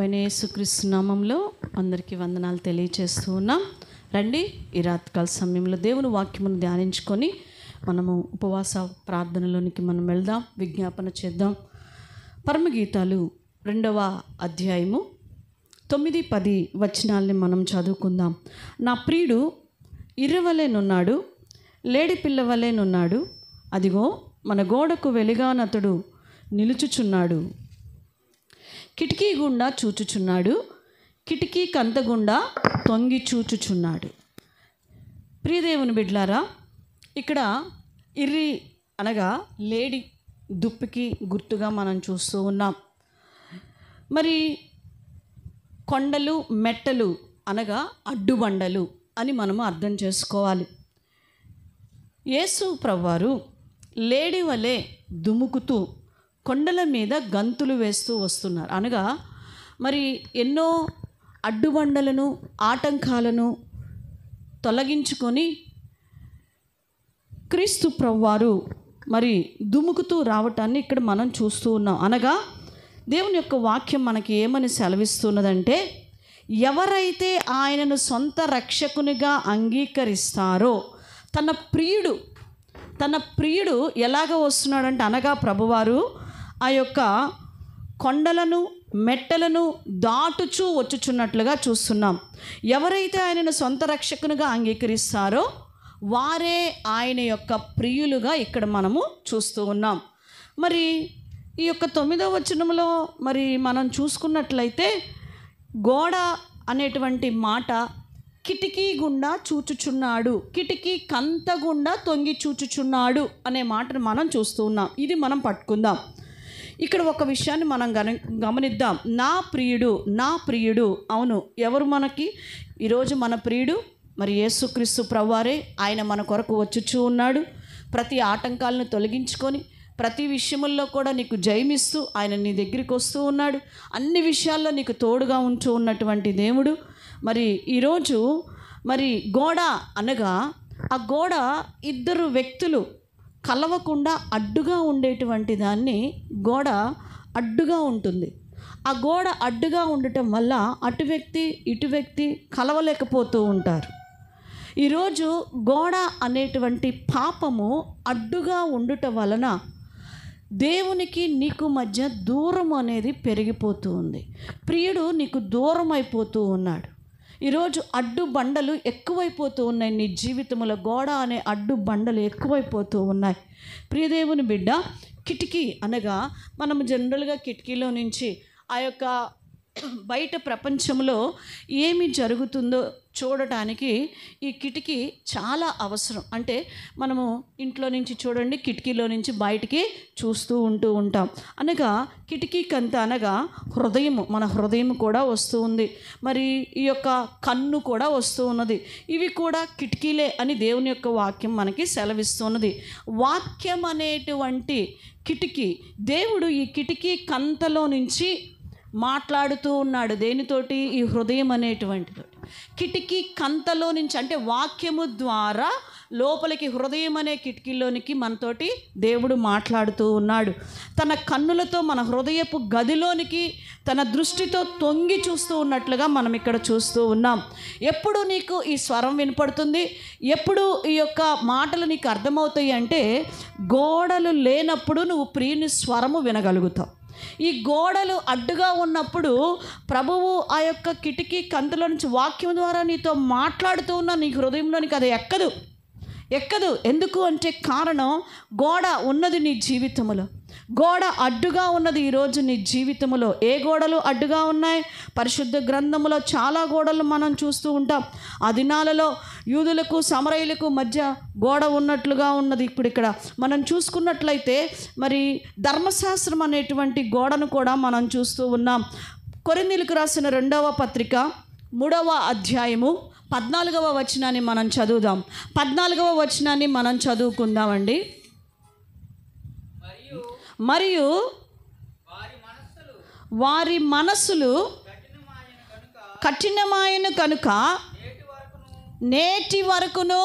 ప్రభువైన యేసుక్రీస్తు నామంలో అందరికీ వందనాలు తెలియజేస్తూ ఉన్నాం. రండి, ఈ రాత్రికాల సమయంలో దేవుని వాక్యమును ధ్యానించుకొని మనము ఉపవాస ప్రార్థనలోనికి మనం వెళ్దాం, విజ్ఞాపన చేద్దాం. పరమగీతాలు 2వ అధ్యాయము 9-10 వచనాల్ని మనం చదువుకుందాం. నా ప్రియుడు ఇర్రవలేనున్నాడు, లేడి పిల్లవలేనున్నాడు, అదిగో మన గోడకు వెలుగానతడు నిలుచుచున్నాడు. కిటికీ గుండా చూచుచున్నాడు, కిటికీ కంతగుండా తొంగి చూచుచున్నాడు. ప్రియదేవుని బిడ్డలారా, ఇక్కడ ఇర్రి అనగా లేడి దుప్పికి గుర్తుగా మనం చూస్తూ ఉన్నాం. మరి కొండలు మెట్టలు అనగా అడ్డుబండలు అని మనము అర్థం చేసుకోవాలి. యేసు ప్రభువారు లేడి వలె దుముకుతూ కొండల మీద గంతులు వేస్తూ వస్తున్నారు. అనగా మరి ఎన్నో అడ్డుబండలను ఆటంకాలను తొలగించుకొని క్రీస్తు ప్రభువారు మరి దుముకుతూ రావటాన్ని ఇక్కడ మనం చూస్తూ ఉన్నాం. అనగా దేవుని యొక్క వాక్యం మనకి ఏమని సెలవిస్తున్నదంటే, ఎవరైతే ఆయనను సొంత రక్షకునిగా అంగీకరిస్తారో తన ప్రియుడు ఎలాగ వస్తున్నాడంటే, అనగా ప్రభువారు ఆ యొక్క కొండలను మెట్టలను దాటుచూ వచ్చుచున్నట్లుగా చూస్తున్నాం. ఎవరైతే ఆయనను సొంత రక్షకునిగా అంగీకరిస్తారో వారే ఆయన యొక్క ప్రియులుగా ఇక్కడ మనము చూస్తూ ఉన్నాం. మరి ఈ యొక్క 9వ వచనంలో మరి మనం చూసుకున్నట్లయితే గోడ అనేటువంటి మాట కిటికీ గుండా చూచుచున్నాడు, కిటికీ కంత గుండా తొంగి చూచుచున్నాడు అనే మాటను మనం చూస్తూ ఉన్నాం. ఇది మనం పట్టుకుందాం. ఇక్కడ ఒక విషయాన్ని మనం గమనిద్దాం. నా ప్రియుడు. అవును, ఎవరు మనకి ఈరోజు మన ప్రియుడు? మరి యేసుక్రీస్తు ప్రభువారే. ఆయన మన కొరకు వచ్చుచూ ఉన్నాడు. ప్రతి ఆటంకాలను తొలగించుకొని ప్రతి విషయముల్లో కూడా నీకు జయమిస్తూ ఆయన నీ దగ్గరికి వస్తూ ఉన్నాడు. అన్ని విషయాల్లో నీకు తోడుగా ఉంటూ ఉన్నటువంటి దేవుడు. మరి ఈరోజు మరి గోడ అనగా ఆ గోడ ఇద్దరు వ్యక్తులు కలవకుండా అడ్డుగా ఉండేటువంటి దాన్ని గోడ అడ్డుగా ఉంటుంది. ఆ గోడ అడ్డుగా ఉండటం వల్ల అటు వ్యక్తి ఇటు వ్యక్తి కలవలేకపోతూ ఉంటారు. ఈరోజు గోడ అనేటువంటి పాపము అడ్డుగా ఉండటం వలన దేవునికి నీకు మధ్య దూరం అనేది పెరిగిపోతూ ఉంది. ప్రియుడు నీకు దూరం అయిపోతూ ఉన్నాడు. ఈరోజు అడ్డు బండలు ఎక్కువైపోతూ ఉన్నాయి. నీ జీవితంలో గోడ అనే అడ్డు బండలు ఎక్కువైపోతూ ఉన్నాయి. ప్రియదేవుని బిడ్డ, కిటికీ అనగా మనం జనరల్గా కిటికీలో నుంచి ఆ యొక్క బయట ప్రపంచంలో ఏమి జరుగుతుందో చూడటానికి ఈ కిటికీ చాలా అవసరం. అంటే మనము ఇంట్లో నుంచి చూడండి, కిటికీలో నుంచి బయటికి చూస్తూ ఉంటాం. అనగా కిటికీ కంత అనగా హృదయము, మన హృదయం కూడా వస్తూ ఉంది. మరి ఈ యొక్క కన్ను కూడా వస్తూ ఉన్నది. ఇవి కూడా కిటికీలే అని దేవుని యొక్క వాక్యం మనకి సెలవిస్తున్నది. వాక్యం అనేటువంటి కిటికీ, దేవుడు ఈ కిటికీ కంతలో నుంచి మాట్లాడుతూ ఉన్నాడు. దేనితోటి? ఈ హృదయం అనేటువంటిది. కిటికీ కంతలో నుంచి అంటే వాక్యము ద్వారా లోపలికి హృదయం అనే కిటికీలోనికి మనతోటి దేవుడు మాట్లాడుతూ ఉన్నాడు. తన కన్నులతో మన హృదయపు గదిలోనికి తన దృష్టితో తొంగి చూస్తూ ఉన్నట్లుగా మనం ఇక్కడ చూస్తూ ఉన్నాం. ఎప్పుడు నీకు ఈ స్వరం వినపడుతుంది? ఎప్పుడు ఈ యొక్క మాటలు నీకు అర్థమవుతాయి అంటే, గోడలు లేనప్పుడు నువ్వు ప్రియుని స్వరము వినగలుగుతావు. ఈ గోడలు అడ్డుగా ఉన్నప్పుడు ప్రభువు ఆ యొక్క కిటికీ కంతలో నుంచి వాక్యం ద్వారా నీతో మాట్లాడుతూ ఉన్న నీ హృదయంలోనికి అది ఎక్కదు. ఎందుకు అంటే కారణం, గోడ ఉన్నది నీ జీవితంలో. గోడ అడ్డుగా ఉన్నది ఈరోజు నీ జీవితంలో. ఏ గోడలు అడ్డుగా ఉన్నాయి? పరిశుద్ధ గ్రంథములో చాలా గోడలు మనం చూస్తూ ఉంటాం. ఆ దినాలలో యూదులకు సమరయులకు మధ్య గోడ ఉన్నట్లుగా ఉన్నది. ఇప్పుడు ఇక్కడ మనం చూసుకున్నట్లయితే మరి ధర్మశాస్త్రం అనేటువంటి గోడను కూడా మనం చూస్తూ ఉన్నాం. కొరింథీయులకు రాసిన 2వ పత్రిక 3వ అధ్యాయము 14వ వచనాన్ని మనం చదువుదాం. 14వ వచనాన్ని మనం చదువుకుందామండి. మరియు వారి మనస్సులు కఠినమాయను కనుక నేటి వరకును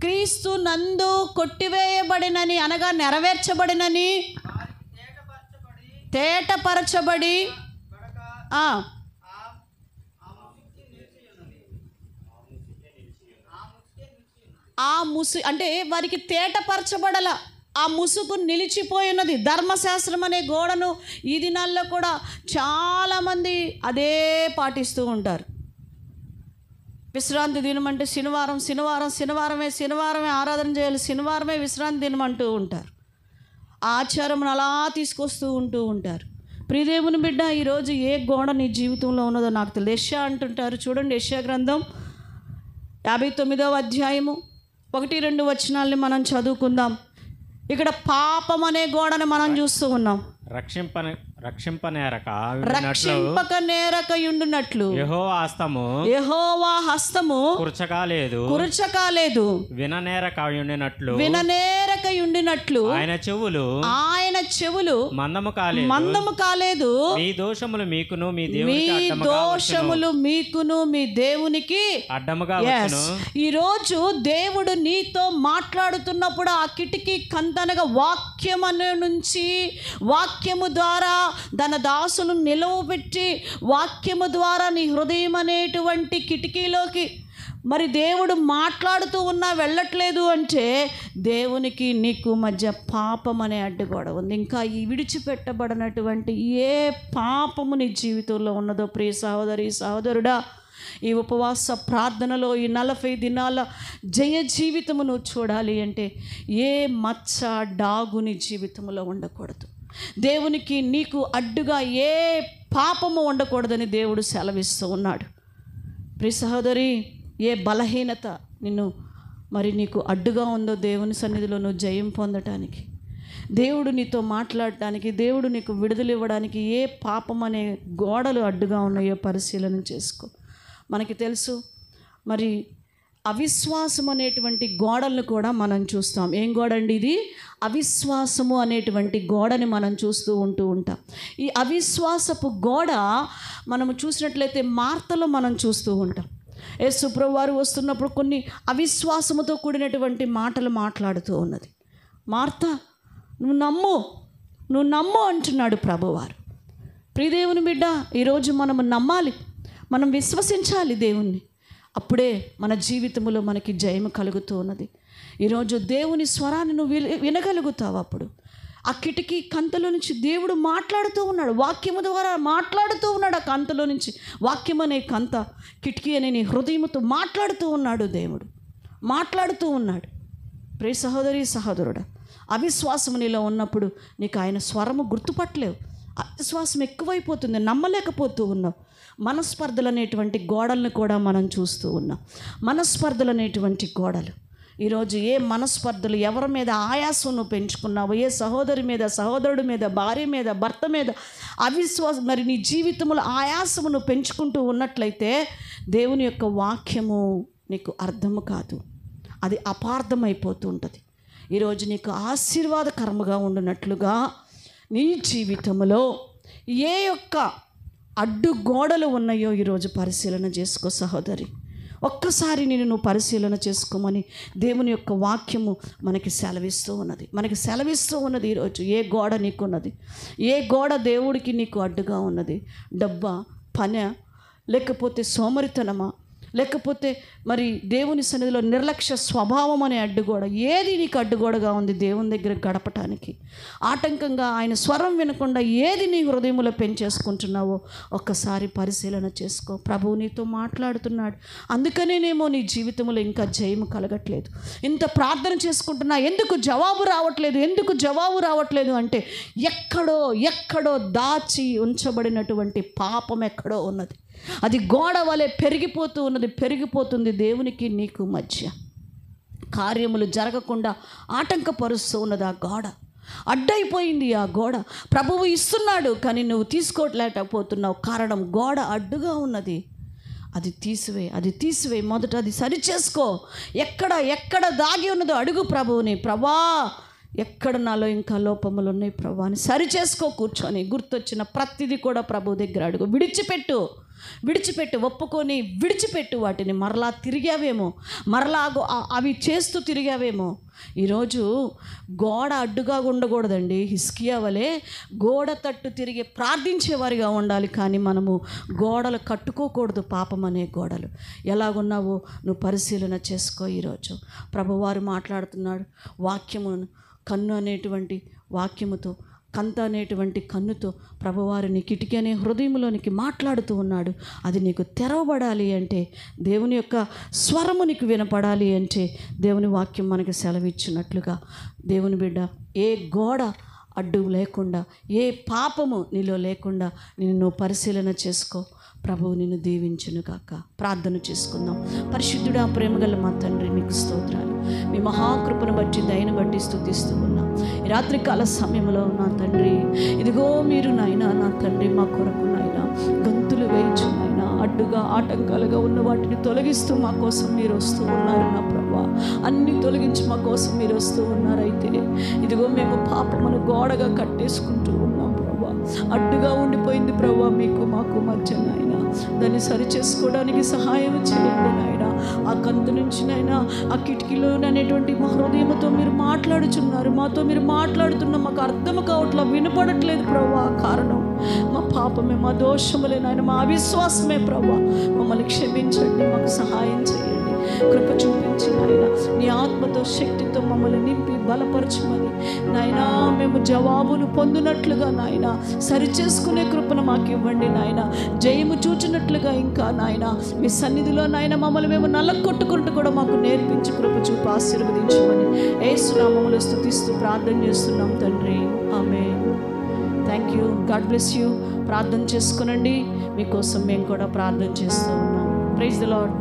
క్రీస్తు నందు కొట్టివేయబడినని అనగా నెరవేర్చబడినని, తేటపరచబడి ఆ ముసు అంటే వారికి తేటపరచబడల, ఆ ముసుగు నిలిచిపోయినది. ధర్మశాస్త్రం అనే గోడను ఈ దినాల్లో కూడా చాలామంది అదే పాటిస్తూ ఉంటారు. విశ్రాంతి దినం అంటే శనివారమే ఆరాధన చేయాలి, శనివారమే విశ్రాంతి దినం అంటూ ఉంటారు. ఆచారమును అలా తీసుకొస్తూ ఉంటారు. ప్రియదేవుని బిడ్డ, ఈరోజు ఏ గోడ నీ జీవితంలో ఉన్నదో నాకు తెలియదు. యెషయా అంటుంటారు చూడండి, యెషయా గ్రంథం 59వ అధ్యాయము 1-2 వచనాల్ని మనం చదువుకుందాం. ఇక్కడ పాపం అనే గోడను మనం చూస్తూ ఉన్నాం. రక్షింపక నేరక యుండునట్లు యెహోవా హస్తము కురచకాలేదు, విననేరక యుండినట్లు ఆయన చెవులు మందము కాలేదు. మీ దోషములు మీకును మీ దేవునికి అడ్డముగా వచ్చును. ఈరోజు దేవుడు నీతో మాట్లాడుతున్నప్పుడు ఆ కిటికీ కంతనగా వాక్యము నుంచి, వాక్యము ద్వారా తన దాసును నిలవబెట్టి, వాక్యము ద్వారా నీ హృదయం అనేటువంటి కిటికీలోకి మరి దేవుడు మాట్లాడుతూ ఉన్నా వెళ్ళట్లేదు అంటే దేవునికి నీకు మధ్య పాపం అనే అడ్డుగోడ ఉంది. ఇంకా ఈ విడిచిపెట్టబడినటువంటి ఏ పాపము నీ జీవితంలో ఉన్నదో ప్రియ సహోదరి సహోదరుడా, ఈ ఉపవాస ప్రార్థనలో ఈ 40 దినాల జయ జీవితమును చూడాలి అంటే ఏ మచ్చ డాగు నీ జీవితంలో ఉండకూడదు. దేవునికి నీకు అడ్డుగా ఏ పాపము ఉండకూడదని దేవుడు సెలవిస్తూ ఉన్నాడు. ప్రియ సహోదరి, ఏ బలహీనత నీకు అడ్డుగా ఉందో దేవుని సన్నిధిలో నువ్వు జయం పొందటానికి, దేవుడు నీతో మాట్లాడటానికి, దేవుడు నీకు విడుదల ఇవ్వడానికి ఏ పాపం అనే గోడలు అడ్డుగా ఉన్నాయో పరిశీలన చేసుకో. మనకి తెలుసు మరి అవిశ్వాసం అనేటువంటి గోడలను కూడా మనం చూస్తాం. ఏం గోడ అండి ఇది? అవిశ్వాసము అనేటువంటి గోడని మనం చూస్తూ ఉంటాం. ఈ అవిశ్వాసపు గోడ మనము చూసినట్లయితే మార్తలో మనం చూస్తూ ఉంటాం. యేసు ప్రభువారు వస్తున్నప్పుడు కొన్ని అవిశ్వాసముతో కూడినటువంటి మాటలు మాట్లాడుతూ ఉన్నది. మార్త, నువ్వు నమ్ము అంటున్నాడు ప్రభువారు. ప్రియదేవుని బిడ్డ, ఈరోజు మనము నమ్మాలి, మనం విశ్వసించాలి దేవుణ్ణి. అప్పుడే మన జీవితంలో మనకి జయము కలుగుతూ ఉన్నది. ఈరోజు దేవుని స్వరాన్ని నువ్వు వినగలుగుతావు. అప్పుడు ఆ కిటికీ కంతలో నుంచి దేవుడు మాట్లాడుతూ ఉన్నాడు, వాక్యము ద్వారా మాట్లాడుతూ ఉన్నాడు. ఆ కంతలో నుంచి వాక్యం అనే కంత, కిటికీ అనే నీ హృదయముతో మాట్లాడుతూ ఉన్నాడు. దేవుడు మాట్లాడుతూ ఉన్నాడు. ప్రియ సహోదరి సహోదరుడా, అవిశ్వాసం నీలో ఉన్నప్పుడు నీకు ఆయన స్వరము గుర్తుపట్టలేవు. అవిశ్వాసం ఎక్కువైపోతుంది, నమ్మలేకపోతూ ఉన్నావు. మనస్పర్ధలు అనేటువంటి గోడలను కూడా మనం చూస్తూ ఉన్నాం. మనస్పర్ధలు అనేటువంటి గోడలు ఈరోజు ఏ మనస్పర్ధలు, ఎవరి మీద ఆయాసం నువ్వు పెంచుకున్నావు, ఏ సహోదరి మీద, సహోదరుడి మీద, భార్య మీద, భర్త మీద అవిశ్వాసం, మరి నీ జీవితంలో ఆయాసము నువ్వు పెంచుకుంటూ ఉన్నట్లయితే దేవుని యొక్క వాక్యము నీకు అర్థము కాదు, అది అపార్థమైపోతూ ఉంటుంది. ఈరోజు నీకు ఆశీర్వాదకరముగా ఉండునట్లుగా నీ జీవితంలో ఏ యొక్క అడ్డు గోడలు ఉన్నాయో ఈరోజు పరిశీలన చేసుకో సహోదరి. ఒక్కసారి నువ్వు పరిశీలన చేసుకోమని దేవుని యొక్క వాక్యము మనకి సెలవిస్తూ ఉన్నది. ఈరోజు ఏ గోడ నీకున్నది, ఏ గోడ దేవుడికి నీకు అడ్డుగా ఉన్నది? డబ్బా, పని, లేకపోతే సోమరితనమా, లేకపోతే మరి దేవుని సన్నిధిలో నిర్లక్ష్య స్వభావం అనే అడ్డుగోడ, ఏది నీకు అడ్డుగోడగా ఉంది దేవుని దగ్గర గడపటానికి? ఆటంకంగా ఆయన స్వరం వినకుండా ఏది నీ హృదయంలో పెంచేసుకుంటున్నావో ఒక్కసారి పరిశీలన చేసుకో. ప్రభువు నీతో మాట్లాడుతున్నాడు. అందుకనేనేమో నీ జీవితంలో ఇంకా జయము కలగట్లేదు. ఇంత ప్రార్థన చేసుకుంటున్నా, ఎందుకు జవాబు రావట్లేదు అంటే ఎక్కడో దాచి ఉంచబడినటువంటి పాపం ఎక్కడో ఉన్నది. అది గోడ వలె పెరిగిపోతుంది దేవునికి నీకు మధ్య. కార్యములు జరగకుండా ఆటంకపరుస్తూ ఉన్నది ఆ గోడ, అడ్డైపోయింది ఆ గోడ. ప్రభువు ఇస్తున్నాడు కానీ నువ్వు తీసుకోలేకపోతున్నావు. కారణం గోడ అడ్డుగా ఉన్నది. అది తీసివే మొదట అది సరిచేసుకో. ఎక్కడ దాగి ఉన్నదో అడుగు ప్రభువుని, ప్రభా ఎక్కడ నాలో ఇంకా లోపములు ఉన్నాయి ప్రభా అని సరిచేసుకో. కూర్చొని గుర్తొచ్చిన ప్రతిదీ కూడా ప్రభు దగ్గర అడుగు. విడిచిపెట్టు. విడిచిపెట్టి ఒప్పుకొని విడిచిపెట్టు వాటిని మరలా తిరిగావేమో, మరలా అవి చేస్తూ తిరిగావేమో. ఈరోజు గోడ అడ్డుగా ఉండకూడదండి. హిజ్కియా వలె గోడ తట్టు తిరిగి ప్రార్థించేవారిగా ఉండాలి. కానీ మనము గోడలు కట్టుకోకూడదు. పాపం అనే గోడలు. ఎలాగున్నావో నువ్వు పరిశీలన చేసుకో. ఈరోజు ప్రభువారు మాట్లాడుతున్నాడు. వాక్యము కన్ను అనేటువంటి వాక్యముతో, కంత అనేటువంటి కన్నుతో ప్రభువారు నీ కిటికీ అనే హృదయంలోనికి మాట్లాడుతూ ఉన్నాడు. అది నీకు తెరవబడాలి అంటే, దేవుని యొక్క స్వరము నీకు వినపడాలి అంటే, దేవుని వాక్యం మనకు సెలవిచ్చినట్లుగా దేవుని బిడ్డ ఏ గోడ అడ్డు లేకుండా, ఏ పాపము నీలో లేకుండా నిన్ను పరిశీలన చేసుకో. ప్రభువు నిన్ను దీవించును గాక. ప్రార్థన చేసుకుందాం. పరిశుద్ధుడా, ప్రేమగల మా తండ్రి, మీకు స్తోత్రాలు. మీ మహాకృపను బట్టి, దయను బట్టి స్తుతిస్తూ ఉన్నాం. ఈ రాత్రికాల సమయంలో నా తండ్రి, ఇదిగో మీరు నాయనా, నా తండ్రి మా కొరకు నాయనా గంతులు వేయించు నాయనా, అడ్డుగా ఆటంకాలుగా ఉన్న వాటిని తొలగిస్తూ మా కోసం మీరు వస్తూ ఉన్నారు. నా ప్రభా, అన్ని తొలగించి మా కోసం మీరు వస్తూ ఉన్నారైతే, ఇదిగో మేము పాపమును గోడగా కట్టేసుకుంటూ ఉన్నాం ప్రభా. అడ్డుగా ఉండిపోయింది ప్రభా మీకు మాకు మధ్య నాయన. దాన్ని సరి చేసుకోవడానికి సహాయం చేయండి నాయన. ఆ కంతు నుంచి నాయనా, ఆ కిటికీలో అనేటువంటి మా హృదయంతో మీరు మాట్లాడుచున్నారు. మాతో మీరు మాట్లాడుతున్నా మాకు అర్థం కావట్లా, వినపడట్లేదు ప్రభా. కారణం మా పాపమే, మా దోషములే నాయన, మా అవిశ్వాసమే ప్రభా. మమ్మల్ని క్షమించండి, మాకు సహాయం చేయండి, కృప చూపించి నాయన నీ ఆత్మతో శక్తితో మమ్మల్ని నింపి బలపరచమని నాయనా, మేము జవాబులు పొందినట్లుగా నాయన సరిచేసుకునే కృపను మాకు ఇవ్వండి నాయన. జయము చూచినట్లుగా ఇంకా నాయన మీ సన్నిధిలో నాయన మమ్మల్ని మేము నల్లకొట్టుకుంటూ కూడా మాకు నేర్పించి కృప చూపి ఆశీర్వదించమని యేసు నామములో స్తుతిస్తూ ప్రార్థన చేస్తున్నాం తండ్రి. Amen. Thank you. God bless you. ప్రార్థన చేసుకునండి. మీకోసం మేము కూడా ప్రార్థన చేస్తూ ఉన్నాం. Praise the lord.